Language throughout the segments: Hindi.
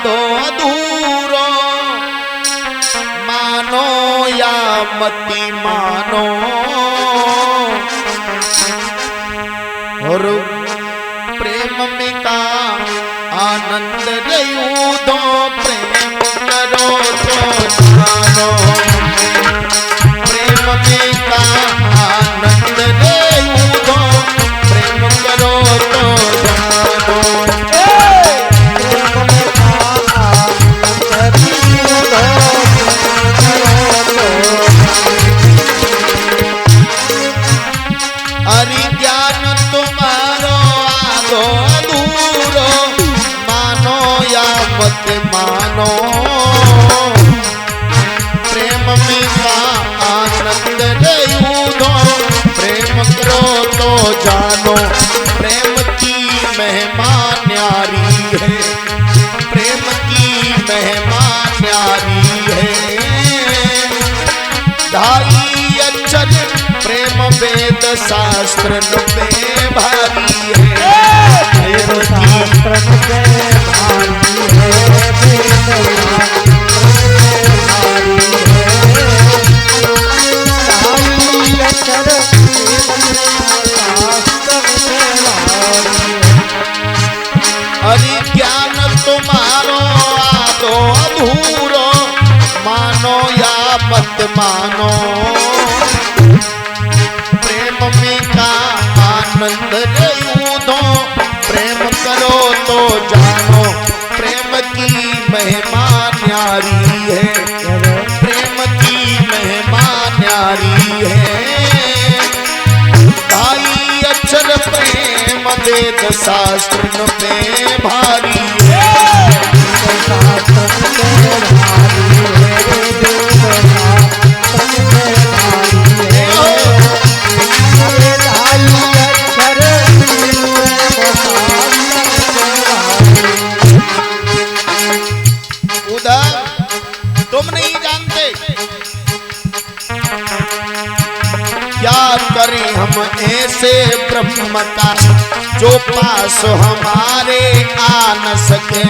आधो अधूरो, मानो या मती मानो। और प्रेम में का आनंद रयू दो, प्रेम करो तो जानो। प्रेम में का आनंद रयू दो, प्रेम करो तो जानो। हरि ज्ञान तुम्हारो आधो अधूरो, मानो या मत मानो। प्रेम में का आनंद रयू दो, प्रेम करो तो जानो। प्रेम की महिमा न्यारी है, प्रेम की महिमा न्यारी है। ढाई अक्षर प्रेम वेद शास्त्र पे भारी है, प्रेम शास्त्र पे भारी हरि ज्ञान तुम्हारो आधो अधूरो, मानो या मत मानो। प्रेम में का आनंद रयू दो, प्रेम करो तो जानो। प्रेम की महिमा न्यारी है, प्रेम की महिमा न्यारी है। ढाई अक्षर प्रेम वेद शास्त्र पे भारी है, शास्त्र पे भारी तुम नहीं जानते क्या करें हम ऐसे ब्रह्म का, जो पास हमारे आ न सके,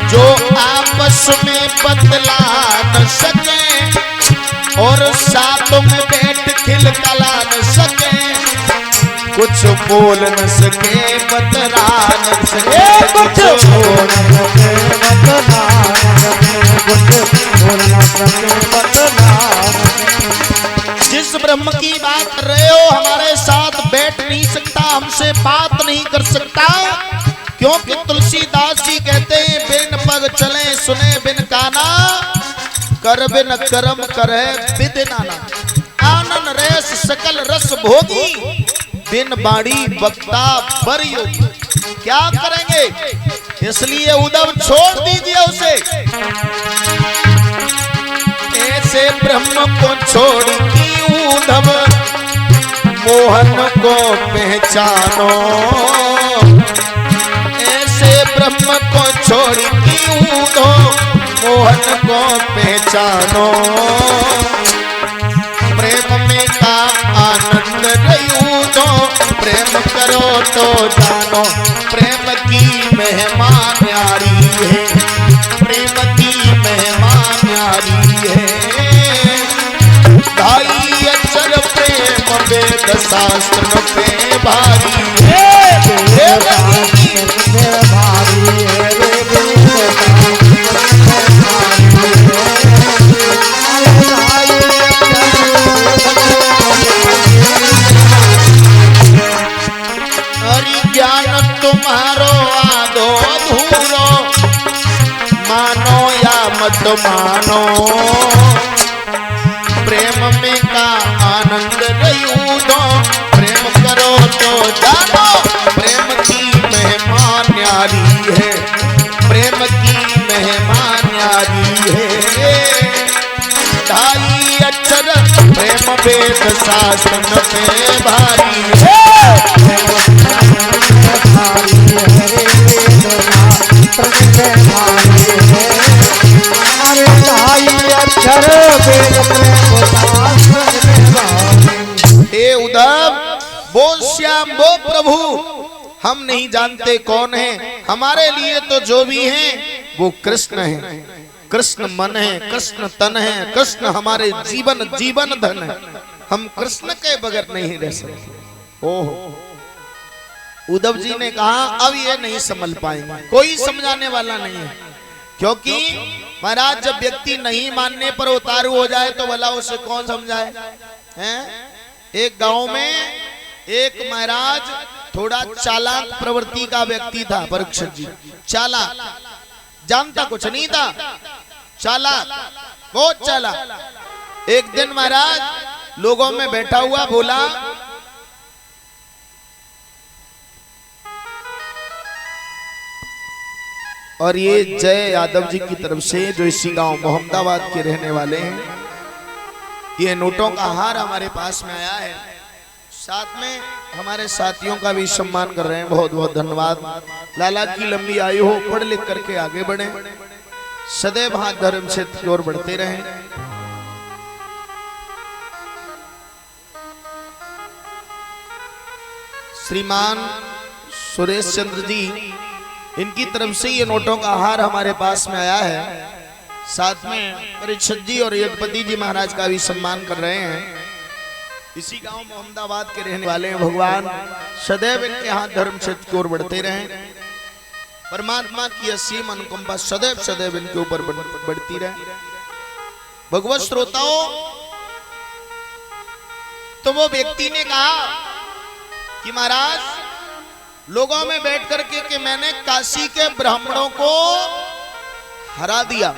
जो आपस में बदला न सके, और साथ में बैठ खिलखिला न सके। कुछ बोल न सके बतला न सके, कुछ बोल न सके बतला न सके, कुछ बोल न सके बतला न सके। जिस ब्रह्म की बात कर रहे हो हमारे साथ बैठ नहीं सकता, हमसे बात नहीं कर सकता, क्योंकि तुलसीदास जी कहते हैं बिन पग चले सुने बिन काना, कर बिन कर्म करे विद नाना। आनंद रस सकल रस भोगी, बिन बाड़ी वक्ता बर योगी। क्या करेंगे, इसलिए उद्धव छोड़ दीजिए उसे। ऐसे ब्रह्म को छोड़ की उद्धव मोहन को पहचानो। ऐसे ब्रह्म को छोड़ की उद्धव मोहन को पहचानो। प्रेम में का आनंद रयू दो, प्रेम करो तो जानो। प्रेम की महिमा न्यारी है, प्रेम की महिमा न्यारी है। ढाई अक्षर प्रेम वेद शास्त्र पे भारी है, भारी हरि ज्ञान तुम्हारो आधो अधूरो, मानो या मत मानो। प्रेम में का आनंद रयू दो, प्रेम करो तो जानो। प्रेम की महिमा न्यारी है, प्रेम की महिमा न्यारी है। ढाई अक्षर प्रेम वेद शास्त्र पे भारी है, हे उद्धव बोल श्याम वो प्रभु, हम नहीं जानते कौन है, हमारे लिए तो जो भी हैं वो कृष्ण है। कृष्ण मन है, कृष्ण तन है, कृष्ण हमारे जीवन जीवन धन है। हम कृष्ण के बगैर नहीं रह सकते। ओह, उद्धव जी ने कहा अब ये नहीं समझ पाएंगे, कोई समझाने वाला नहीं है। क्योंकि महाराज जब व्यक्ति नहीं मानने पर उतारू हो जाए तो भला उसे कौन समझाए हैं? एक गांव में एक महाराज थोड़ा चालाक प्रवृत्ति का व्यक्ति था। परीक्षित जी चालाक, जानता कुछ नहीं था, चालाक, बहुत चालाक। एक दिन महाराज लोगों में बैठा हुआ बोला, और ये जय यादव जी की तरफ से जो इसी गांव मोहम्मदाबाद के रहने वाले हैं, ये नोटों का हार हमारे पास में आया है। साथ में हमारे साथियों का भी सम्मान कर रहे हैं, बहुत बहुत धन्यवाद। लाला की लंबी आयु हो, पढ़ लिख करके आगे बढ़े, सदैव हाथ धर्म से की ओर बढ़ते रहें। श्रीमान सुरेश चंद्र जी, इनकी तरफ से ये नोटों का हार हमारे पास में आया है। साथ में परीक्षित जी और यज्ञपति जी महाराज का भी सम्मान कर रहे हैं। इसी गांव मोहम्मदाबाद के रहने वाले हैं। भगवान सदैव इनके हाथ धर्म क्षेत्र की ओर बढ़ते रहें। परमात्मा की असीम अनुकंपा सदैव सदैव इनके ऊपर बढ़ती रहे। भगवत श्रोताओं, तो वो व्यक्ति ने कहा कि महाराज लोगों में बैठ करके कि मैंने काशी के ब्राह्मणों को हरा दिया।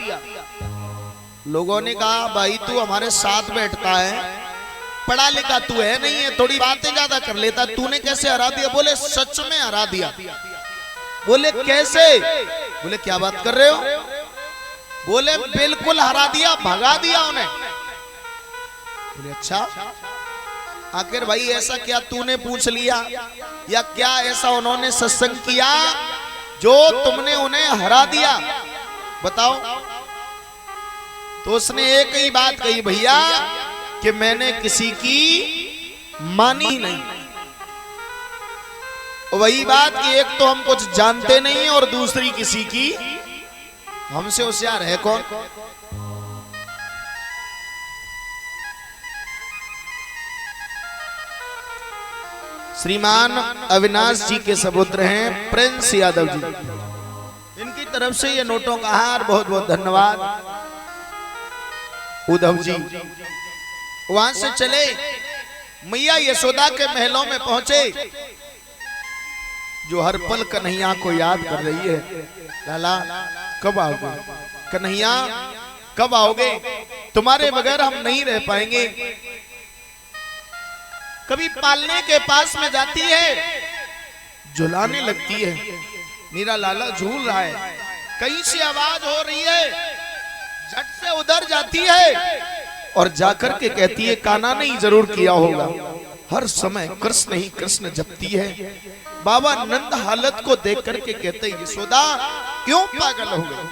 लोगों ने कहा भाई तू हमारे साथ बैठता है, पढ़ा लिखा तू है नहीं है, थोड़ी बातें ज्यादा कर लेता, तूने कैसे हरा दिया? बोले सच में हरा दिया। बोले कैसे? बोले क्या बात कर रहे हो? बोले बिल्कुल हरा दिया, भगा दिया उन्हें। बोले अच्छा, आखिर भाई ऐसा क्या तूने पूछ लिया, या क्या ऐसा उन्होंने सत्संग किया जो तुमने उन्हें हरा दिया, बताओ। तो उसने एक ही बात कही, भैया कि मैंने किसी की मानी नहीं। वही बात कि एक तो हम कुछ जानते नहीं और दूसरी किसी की, हमसे होशियार है कौन? श्रीमान अविनाश जी के सपुत्र हैं प्रिंस यादव जी, इनकी तरफ से ये नोटों का हार, बहुत बहुत धन्यवाद। उद्धव जी वहां से चले, मैया यशोदा के महलों में पहुंचे, जो हर पल कन्हैया को याद कर रही है। लाला कब आओगे? कन्हैया कब आओगे? तुम्हारे बगैर हम नहीं रह पाएंगे। कभी पालने के पास में जाती है, झुलाने लगती है, मेरा लाला झूल रहा है, कहीं से आवाज हो रही है, झट से उधर जाती है और जाकर के कहती है काना नहीं जरूर किया होगा। हर समय कृष्ण ही कृष्ण जपती है। बाबा नंद हालत को देख करके कहते हैं यशोदा क्यों पागल हो गए?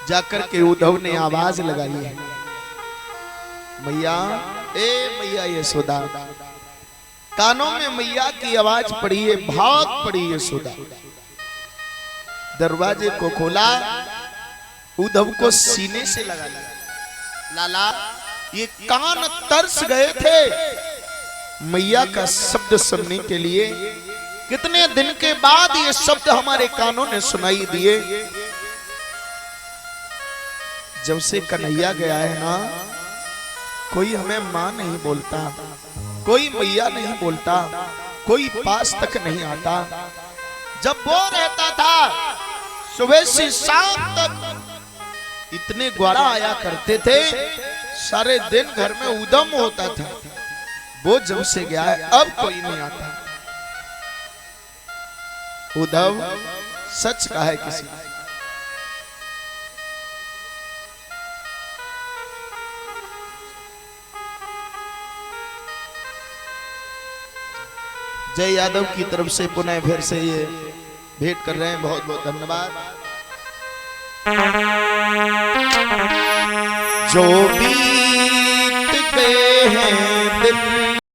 जाकर के उद्धव ने आवाज लगाई है, मैया, ए मैया यशोदा। कानों में मैया की आवाज पड़ी है, भाग पड़ी यशोदा। दरवाजे को खोला, उद्धव को सीने से लगा लिया। लाला ये कान तरस गए थे मैया का शब्द सुनने के लिए। कितने दिन के बाद ये शब्द हमारे कानों ने सुनाई दिए। जब से कन्हैया गया है ना, कोई हमें मां नहीं बोलता, कोई मैया नहीं बोलता, कोई पास तक नहीं आता। जब वो रहता था सुबह से शाम तक इतने ग्वारा आया करते थे, सारे दिन घर में उदम होता था। वो जब से गया है अब कोई नहीं आता। उद्धव सच कहा है किसी ने। जय यादव की तरफ से पुनः फिर से ये भेंट कर रहे हैं, बहुत बहुत धन्यवाद। जो बीत गए हैं दिन